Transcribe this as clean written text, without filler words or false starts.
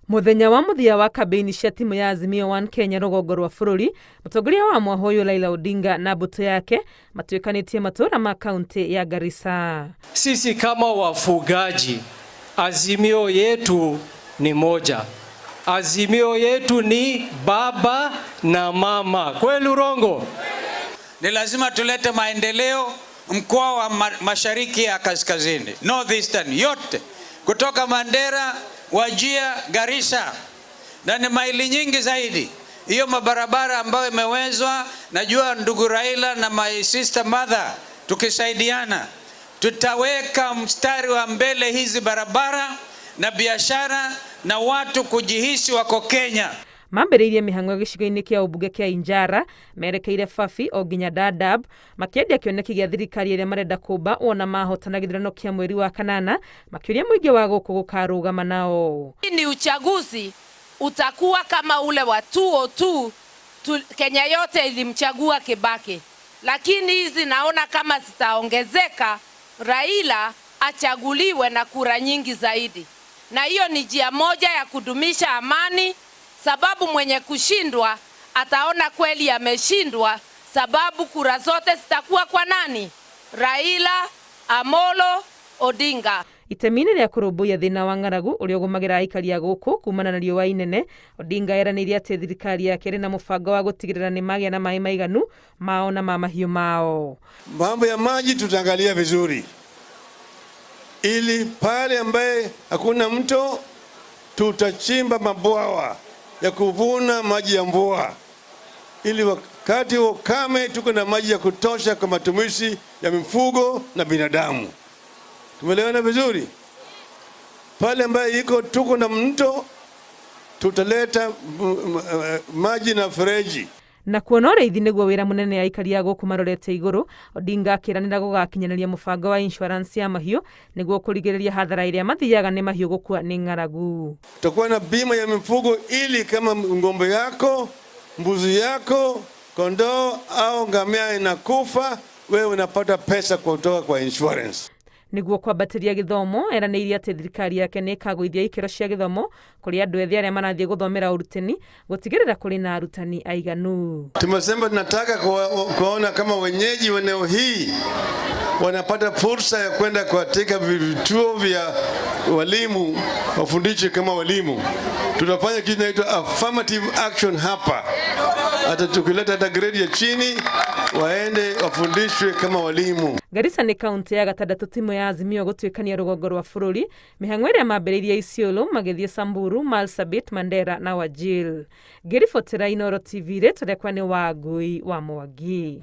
Muthenya wa muthia wa kabeini cia timu ya Azimio One Kenya rũgongo rwa bũrũri, mũtongoria wa mwahoyo Raila Odinga na mbũtũ yake matuĩkanĩtie matũũra ma kaunti ya Garissa. Sisi kama wafugaji, azimio yetu ni moja. Azimio yetu ni baba na mama. Kweli urongo? Ni lazima tulete maendeleo mkoa wa mashariki ya kaskazini, northeastern yote, kutoka Mandera, Wajia, Garissa, na ni maili nyingi zaidi. Hiyo mabarabara ambayo imewezwa, najua ndugu Raila na my sister mother, tukisaidiana tutaweka mstari wa mbele hizi barabara na biashara na watu kujihisi wako Kenya. Mambĩrĩirie mĩhang'o gĩcigo-inĩ kĩa ũmbunge kĩa Injara merekeire Fafi o nginya Dadaab makĩendia kĩoneki gĩa thirikari ĩrĩa marenda kũmba ona mahotana gĩthurano kĩa mweri wa kanana makĩũria mũingĩ wa gũkũ gũkarũgama nao. Ni uchaguzi utakuwa kama ule wa 202 Kenya yote ilimchagua Kibaki, lakini hizi naona kama zitaongezeka, Raila achaguliwe na kura nyingi zaidi, na hiyo ni njia moja ya kudumisha amani, sababu mwenye kushindwa ataona kweli ameshindwa, sababu kura zote zitakuwa kwa nani? Raila Amolo Odinga. Itemi-inĩ rĩa kũrũmbũiya thĩna wa ng'aragu ũrĩa ũgũmagĩra aikari a gũkũ kumana na riũa inene, Odinga eranĩire atĩ thirikari yake ĩrĩ na mũbango wa gũtigĩrĩra nĩ magĩa na maĩ maiganu mao na ma mahiũ mao. Mambo ya maji tutaangalia vizuri, ili pale ambaye hakuna mto tutachimba mabwawa ya kuvuna maji ya mvua, ili wakati wa ukame tuko na maji ya kutosha kwa matumizi ya mifugo na binadamu. Tumeelewana vizuri? Pale ambaye tuko na mto tutaleta maji na fereji. Na kuona ũrĩithi nĩguo wĩra mũnene aikari a gũkũ marorete igũrũ, Odinga akĩranĩra gũgakinyanĩria mũbango wa insurance ya mahiũ nĩguo kũrigĩrĩria hathara ĩrĩa mathiaga nĩ mahiũ gũkua nĩ ng'aragu. Tutakuwa na bima ya mifugo ili kama ng'ombe yako, mbuzi yako, kondoo au ngamia inakufa, wewe unapata pesa kutoka kwa insurance. Nĩguo kwambatĩria gĩthomo, eranĩire atĩ thirikari yake nĩ ĩkagũithia ikĩro cia gĩthomo kũrĩ andũ ethĩ arĩa marathiĩ gũthomera ũrutani, gũtigĩrĩra kũrĩ na arutani aiganu. Tumesema tunataka kuona kama wenyeji wa eneo hii wanapata fursa ya kwenda katika vituo vya walimu wafundishe kama walimu. Tutafanya kitu kinaitwa affirmative action hapa. Hata tukileta hata grade ya chini waende wafundishwe kama walimu. Garissa nĩ kaunti ya gatandatũ timu ya Azimio gũtuĩkania rũgongo rwa bũrũri, mĩhang'o ĩrĩa mambĩrĩirie Isiolo magĩthiĩ Samburu, Marsabit, Mandera na Wajir. Ngĩribotera Inooro TV rĩtwa rĩakwa nĩ Wangui wa Mwangi.